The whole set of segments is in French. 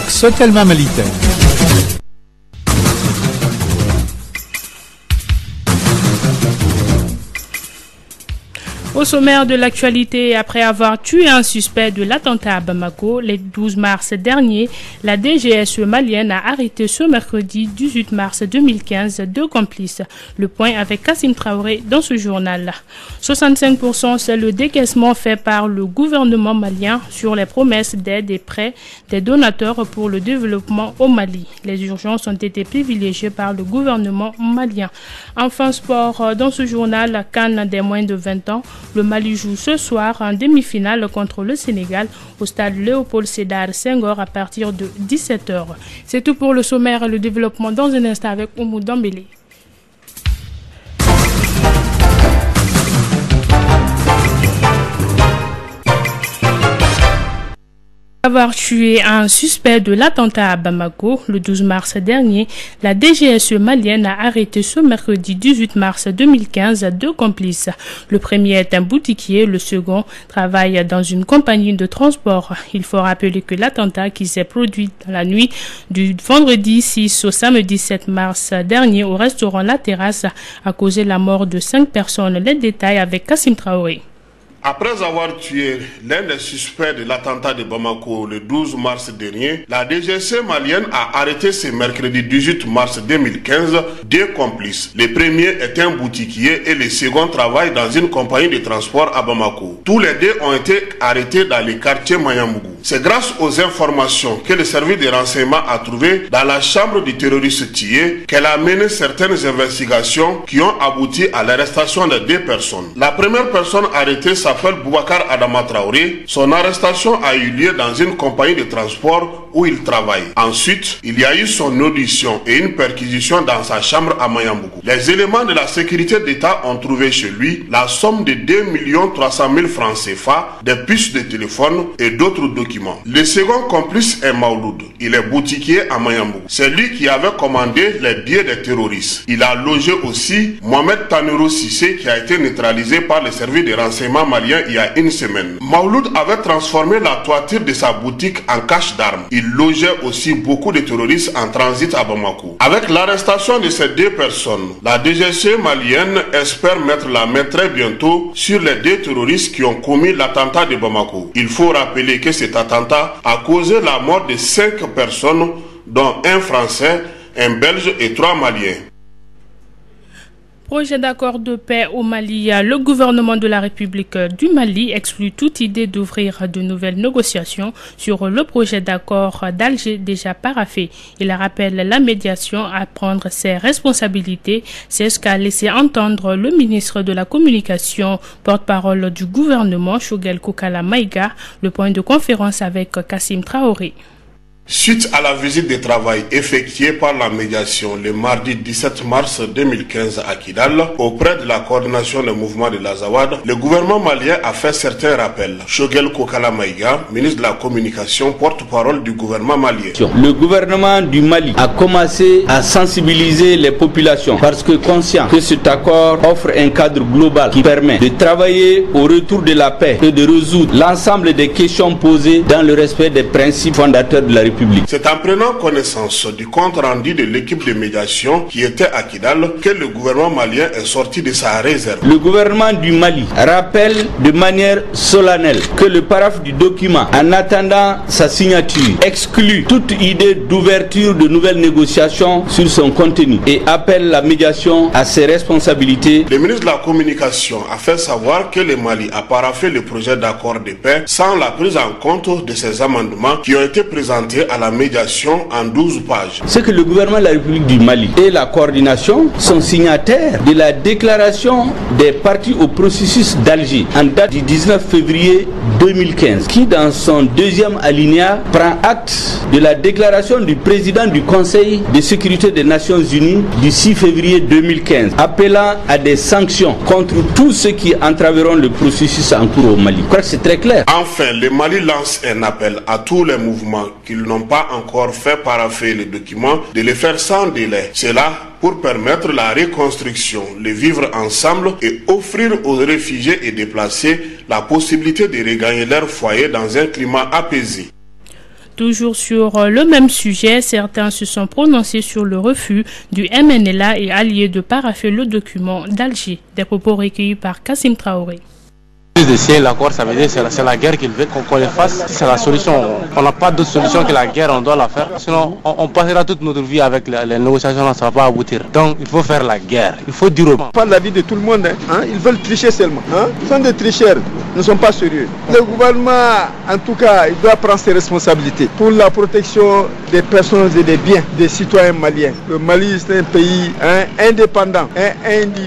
Sotelma Malite. Au sommaire de l'actualité, après avoir tué un suspect de l'attentat à Bamako le 12 mars dernier, la DGSE malienne a arrêté ce mercredi 18 mars 2015 deux complices. Le point avec Kassim Traoré dans ce journal. 65%, c'est le décaissement fait par le gouvernement malien sur les promesses d'aide et prêts des donateurs pour le développement au Mali. Les urgences ont été privilégiées par le gouvernement malien. Enfin, sport, dans ce journal, CAN des moins de 20 ans. Le Mali joue ce soir en demi-finale contre le Sénégal au stade Léopold Sédar Senghor à partir de 17h. C'est tout pour le sommaire et le développement dans un instant avec Oumou Dambélé. Avoir tué un suspect de l'attentat à Bamako le 12 mars dernier, la DGSE malienne a arrêté ce mercredi 18 mars 2015 deux complices. Le premier est un boutiquier, le second travaille dans une compagnie de transport. Il faut rappeler que l'attentat qui s'est produit dans la nuit du vendredi 6 au samedi 7 mars dernier au restaurant La Terrasse a causé la mort de 5 personnes. Les détails avec Kassim Traoré. Après avoir tué l'un des suspects de l'attentat de Bamako le 12 mars dernier, la DGSE malienne a arrêté ce mercredi 18 mars 2015 deux complices. Le premier est un boutiquier et le second travaille dans une compagnie de transport à Bamako. Tous les deux ont été arrêtés dans le quartier Mayambougou. C'est grâce aux informations que le service de renseignement a trouvées dans la chambre du terroriste tué qu'elle a mené certaines investigations qui ont abouti à l'arrestation de deux personnes. La première personne arrêtée s'appelle Boubacar Adama Traoré. Son arrestation a eu lieu dans une compagnie de transport où il travaille. Ensuite, il y a eu son audition et une perquisition dans sa chambre à Mayambougou. Les éléments de la sécurité d'État ont trouvé chez lui la somme de 2 300 000 francs CFA, des puces de téléphone et d'autres documents. Le second complice est Maouloud. Il est boutiquier à Mayambougou. C'est lui qui avait commandé les billets des terroristes. Il a logé aussi Mohamed Tanuro Sissé qui a été neutralisé par le service de renseignement malien il y a une semaine. Maouloud avait transformé la toiture de sa boutique en cache d'armes. Il logeait aussi beaucoup de terroristes en transit à Bamako. Avec l'arrestation de ces deux personnes, la DGSE malienne espère mettre la main très bientôt sur les deux terroristes qui ont commis l'attentat de Bamako. Il faut rappeler que cet attentat a causé la mort de 5 personnes, dont un Français, un Belge et 3 Maliens. Projet d'accord de paix au Mali. Le gouvernement de la République du Mali exclut toute idée d'ouvrir de nouvelles négociations sur le projet d'accord d'Alger déjà paraphé. Il rappelle la médiation à prendre ses responsabilités. C'est ce qu'a laissé entendre le ministre de la Communication, porte-parole du gouvernement, Choguel Kokala Maïga. Le point de conférence avec Kassim Traoré. Suite à la visite de travail effectuée par la médiation le mardi 17 mars 2015 à Kidal, auprès de la coordination des mouvements de l'Azawad, le gouvernement malien a fait certains rappels. Choguel Kokala Maïga, ministre de la Communication, porte-parole du gouvernement malien. Le gouvernement du Mali a commencé à sensibiliser les populations parce que conscient que cet accord offre un cadre global qui permet de travailler au retour de la paix et de résoudre l'ensemble des questions posées dans le respect des principes fondateurs de la République. C'est en prenant connaissance du compte rendu de l'équipe de médiation qui était à Kidal que le gouvernement malien est sorti de sa réserve. Le gouvernement du Mali rappelle de manière solennelle que le paraphe du document, en attendant sa signature, exclut toute idée d'ouverture de nouvelles négociations sur son contenu et appelle la médiation à ses responsabilités. Le ministre de la Communication a fait savoir que le Mali a paraphé le projet d'accord de paix sans la prise en compte de ces amendements qui ont été présentés à la médiation en 12 pages. C'est que le gouvernement de la République du Mali et la coordination sont signataires de la déclaration des parties au processus d'Alger en date du 19 février 2015 qui dans son deuxième alinéa prend acte de la déclaration du président du Conseil de sécurité des Nations Unies du 6 février 2015 appelant à des sanctions contre tous ceux qui entraveront le processus en cours au Mali. Je crois que c'est très clair. Enfin, le Mali lance un appel à tous les mouvements qui n'ont pas encore fait parapher le document de le faire sans délai. Cela pour permettre la reconstruction, le vivre ensemble et offrir aux réfugiés et déplacés la possibilité de regagner leur foyer dans un climat apaisé. Toujours sur le même sujet, certains se sont prononcés sur le refus du MNLA et alliés de paraffer le document d'Alger. Des propos recueillis par Kassim Traoré. De signer l'accord, ça veut dire que c'est la guerre qu'il veut qu'on le fasse. C'est la solution. On n'a pas d'autre solution que la guerre, on doit la faire. Sinon, on passera toute notre vie avec les négociations, ça ne va pas aboutir. Donc, il faut faire la guerre. Il faut dire pas l'avis de tout le monde. Ils veulent tricher seulement. Ils sont des tricheurs. Ils ne sont pas sérieux. Le gouvernement, en tout cas, il doit prendre ses responsabilités pour la protection des personnes et des biens des citoyens maliens. Le Mali, c'est un pays indépendant.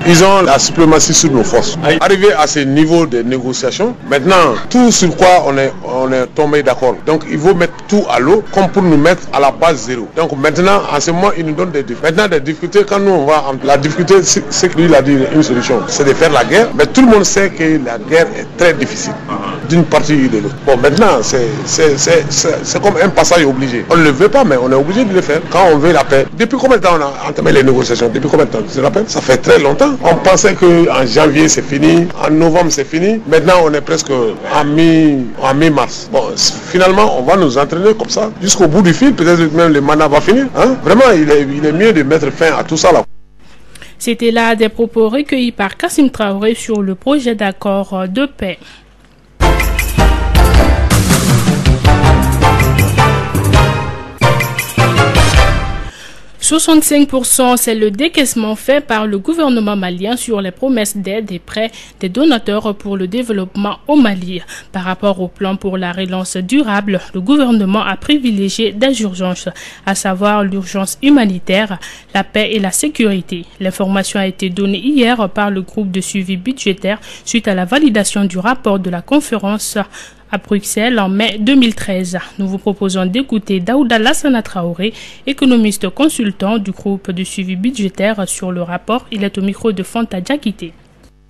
Ils ont la suprématie sur nos forces. Arrivé à ce niveau de négociation, maintenant, tout sur quoi on est tombé d'accord. Donc, il faut mettre tout à l'eau, comme pour nous mettre à la base zéro. Donc, maintenant, en ce moment, il nous donne des difficultés. Maintenant, des difficultés, quand nous, on va... La difficulté, c'est que lui, il a dit une solution. C'est de faire la guerre. Mais tout le monde sait que la guerre est très difficile, d'une partie ou de l'autre. Bon, maintenant, c'est comme un passage obligé. On ne le veut pas, mais on est obligé de le faire. Quand on veut la paix. Depuis combien de temps on a entamé les négociations? Depuis combien de temps? Tu te rappelles? Ça fait très longtemps. On pensait qu'en janvier, c'est fini. En novembre, c'est fini. Maintenant, on est presque en mi-mars. Bon, finalement, on va nous entraîner comme ça jusqu'au bout du fil. Peut-être même le mandat va finir. Vraiment, il est mieux de mettre fin à tout ça là. C'était là des propos recueillis par Kassim Traoré sur le projet d'accord de paix. 65%, c'est le décaissement fait par le gouvernement malien sur les promesses d'aide et prêts des donateurs pour le développement au Mali. Par rapport au plan pour la relance durable, le gouvernement a privilégié des urgences, à savoir l'urgence humanitaire, la paix et la sécurité. L'information a été donnée hier par le groupe de suivi budgétaire suite à la validation du rapport de la conférence à Bruxelles en mai 2013. Nous vous proposons d'écouter Daouda Lassana Traoré, économiste consultant du groupe de suivi budgétaire sur le rapport. Il est au micro de Fanta Diakité.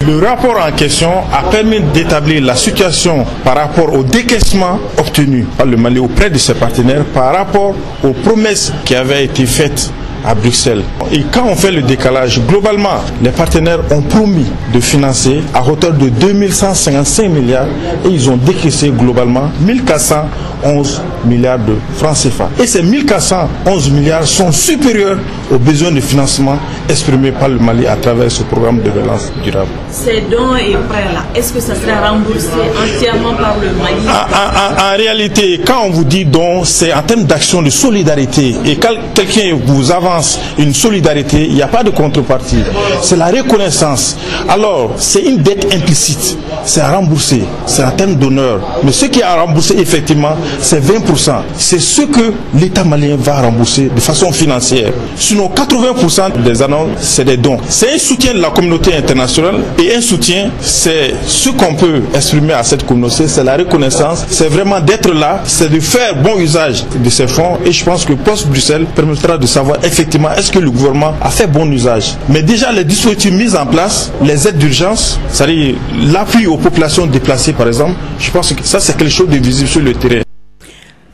Le rapport en question a permis d'établir la situation par rapport au décaissement obtenu par le Mali auprès de ses partenaires par rapport aux promesses qui avaient été faites à Bruxelles. Et quand on fait le décalage, globalement, les partenaires ont promis de financer à hauteur de 2155 milliards et ils ont décaissé globalement 1411 milliards de francs CFA. Et ces 1411 milliards sont supérieurs aux besoins de financement exprimés par le Mali à travers ce programme de relance durable. Ces dons et prêts-là, est-ce que ça sera remboursé entièrement par le Mali? En réalité, quand on vous dit don, c'est en termes d'action de solidarité. Et quand quelqu'un vous avance une solidarité, il n'y a pas de contrepartie. C'est la reconnaissance. Alors, c'est une dette implicite. C'est à rembourser. C'est en termes d'honneur. Mais ce qui est à rembourser, effectivement, c'est 20%. C'est ce que l'État malien va rembourser de façon financière. Sinon, 80% des annonces, c'est des dons. C'est un soutien de la communauté internationale. Et un soutien, c'est ce qu'on peut exprimer à cette communauté. C'est la reconnaissance. C'est vraiment d'être là. C'est de faire bon usage de ces fonds. Et je pense que post-Bruxelles permettra de savoir effectivement est-ce que le gouvernement a fait bon usage. Mais déjà les dispositifs mis en place, les aides d'urgence, c'est-à-dire l'appui aux populations déplacées par exemple, je pense que ça c'est quelque chose de visible sur le terrain.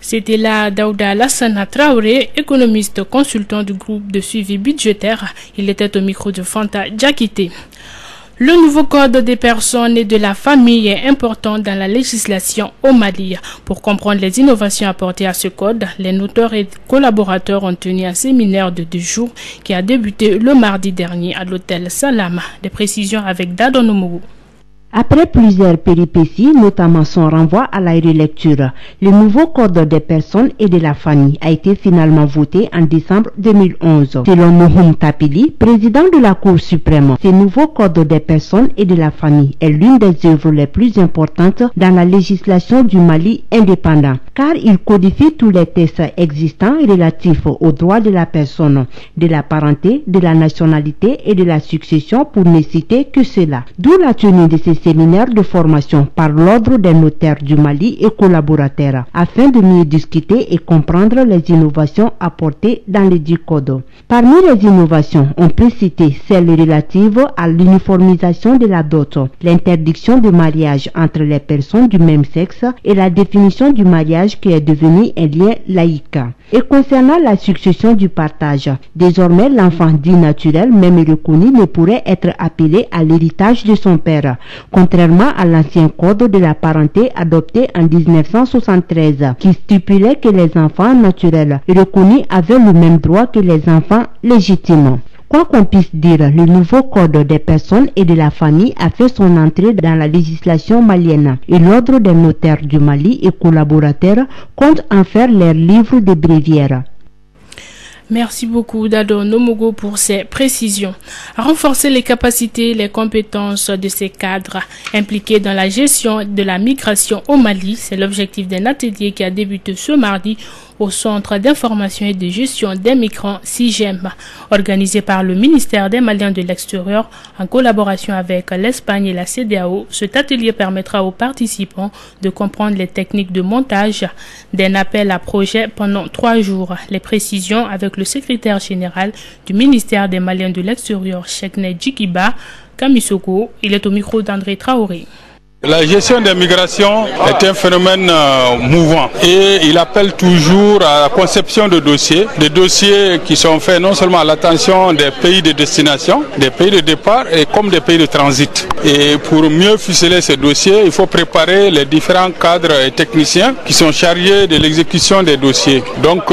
C'était là Daouda Lassana Traoré, économiste consultant du groupe de suivi budgétaire. Il était au micro de Fanta Diakité. Le nouveau code des personnes et de la famille est important dans la législation au Mali. Pour comprendre les innovations apportées à ce code, les noteurs et collaborateurs ont tenu un séminaire de 2 jours qui a débuté le mardi dernier à l'hôtel Salam. Des précisions avec Dadon Omougou. Après plusieurs péripéties, notamment son renvoi à la relecture, le nouveau code des personnes et de la famille a été finalement voté en décembre 2011. Selon Mouhoum Tapili, président de la Cour suprême, ce nouveau code des personnes et de la famille est l'une des œuvres les plus importantes dans la législation du Mali indépendant, car il codifie tous les textes existants relatifs aux droits de la personne, de la parenté, de la nationalité et de la succession, pour ne citer que cela. D'où la tenue de ces séminaire de formation par l'ordre des notaires du Mali et collaborateurs, afin de mieux discuter et comprendre les innovations apportées dans les 10 codes. Parmi les innovations, on peut citer celles relatives à l'uniformisation de la dot, l'interdiction de mariage entre les personnes du même sexe et la définition du mariage qui est devenu un lien laïque. Et concernant la succession du partage, désormais l'enfant dit naturel, même reconnu, ne pourrait être appelé à l'héritage de son père. contrairement à l'ancien code de la parenté adopté en 1973, qui stipulait que les enfants naturels reconnus avaient le même droit que les enfants légitimes. Quoi qu'on puisse dire, le nouveau code des personnes et de la famille a fait son entrée dans la législation malienne et l'ordre des notaires du Mali et collaborateurs compte en faire leur livre de bréviaire. Merci beaucoup Dado Nomogo pour ces précisions. Renforcer les capacités et les compétences de ces cadres impliqués dans la gestion de la migration au Mali, c'est l'objectif d'un atelier qui a débuté ce mardi au Centre d'information et de gestion des migrants CIGEM, organisé par le ministère des Maliens de l'extérieur en collaboration avec l'Espagne et la CEDEAO. Cet atelier permettra aux participants de comprendre les techniques de montage d'un appel à projet pendant 3 jours. Les précisions avec le secrétaire général du ministère des Maliens de l'extérieur, Chekne Djikiba Kamisoko. Il est au micro d'André Traoré. La gestion des migrations est un phénomène mouvant et il appelle toujours à la conception de dossiers, des dossiers qui sont faits non seulement à l'attention des pays de destination, des pays de départ et comme des pays de transit. Et pour mieux ficeler ces dossiers, il faut préparer les différents cadres et techniciens qui sont chargés de l'exécution des dossiers. Donc,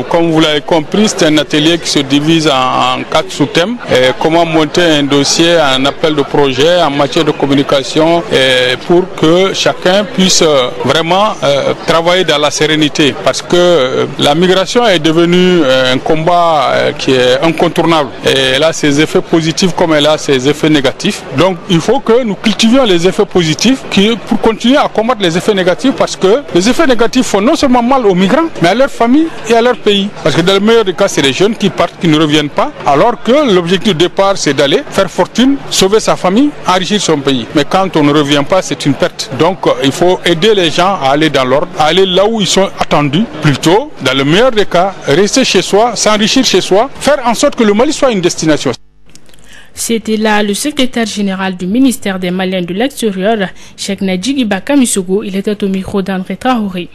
comme vous l'avez compris, c'est un atelier qui se divise en 4 sous-thèmes. Comment monter un dossier, un appel de projet en matière de communication pour que chacun puisse vraiment travailler dans la sérénité, parce que la migration est devenue un combat qui est incontournable et elle a ses effets positifs comme elle a ses effets négatifs. Donc il faut que nous cultivions les effets positifs pour continuer à combattre les effets négatifs, parce que les effets négatifs font non seulement mal aux migrants mais à leur famille et à leur pays, parce que dans le meilleur des cas c'est les jeunes qui partent, qui ne reviennent pas, alors que l'objectif de départ c'est d'aller faire fortune, sauver sa famille, enrichir son pays. Mais quand on ne revient pas, c'est une perte. Donc il faut aider les gens à aller dans l'ordre, à aller là où ils sont attendus, plutôt dans le meilleur des cas, rester chez soi, s'enrichir chez soi, faire en sorte que le Mali soit une destination. C'était là le secrétaire général du ministère des Maliens de l'extérieur, Chekne Djikiba Kamisoko. Il était au micro d'André Traoré.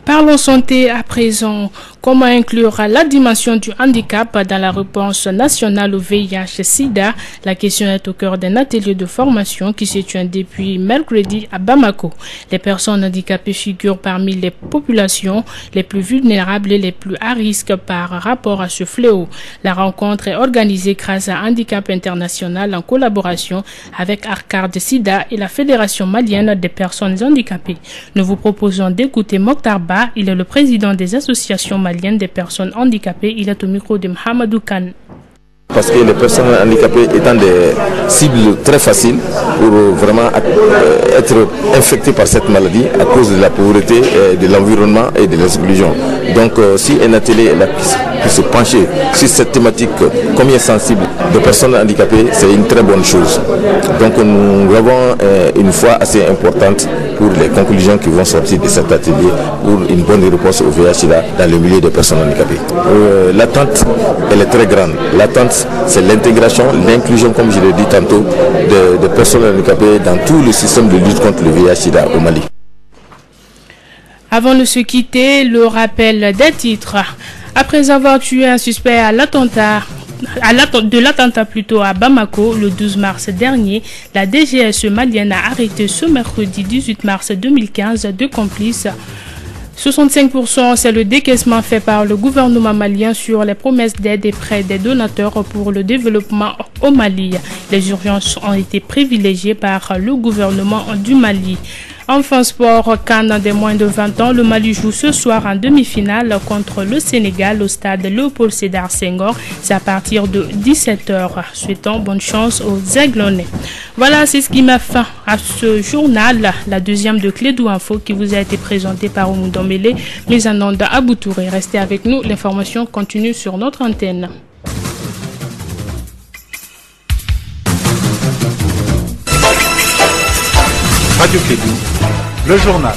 Parlons santé à présent. Comment inclure la dimension du handicap dans la réponse nationale au VIH-Sida? La question est au cœur d'un atelier de formation qui se tient depuis mercredi à Bamako. Les personnes handicapées figurent parmi les populations les plus vulnérables et les plus à risque par rapport à ce fléau. La rencontre est organisée grâce à Handicap International en collaboration avec Arcade Sida et la Fédération malienne des personnes handicapées. Nous vous proposons d'écouter Mokhtar Ba. Il est le président des associations maliennes des personnes handicapées. Il est au micro de Mohamedou Kane. Parce que les personnes handicapées étant des cibles très faciles pour vraiment être infectées par cette maladie à cause de la pauvreté, de l'environnement et de l'exclusion. Donc si un atelier est là qui se pencher sur cette thématique combien sensible de personnes handicapées, c'est une très bonne chose. Donc nous avons une foi assez importante pour les conclusions qui vont sortir de cet atelier pour une bonne réponse au VIH-Sida dans le milieu des personnes handicapées. L'attente, elle est très grande. L'attente, c'est l'intégration, l'inclusion, comme je l'ai dit tantôt, de personnes handicapées dans tout le système de lutte contre le VIH-Sida au Mali. Avant de se quitter, le rappel des titres. Après avoir tué un suspect à l'attentat à Bamako le 12 mars dernier, la DGSE malienne a arrêté ce mercredi 18 mars 2015 deux complices. 65%, c'est le décaissement fait par le gouvernement malien sur les promesses d'aide et prêts des donateurs pour le développement au Mali. Les urgences ont été privilégiées par le gouvernement du Mali. Enfin sport, CAN des moins de 20 ans, le Mali joue ce soir en demi-finale contre le Sénégal au stade Léopold Sédar Senghor. C'est à partir de 17h. Souhaitons bonne chance aux Aiglonnais. Voilà, c'est ce qui m'a fait à ce journal, la deuxième de Clédou Info qui vous a été présentée par Oumoudombele, mise en onde à Boutouré. Restez avec nous, l'information continue sur notre antenne. Radio Clédou, le journal.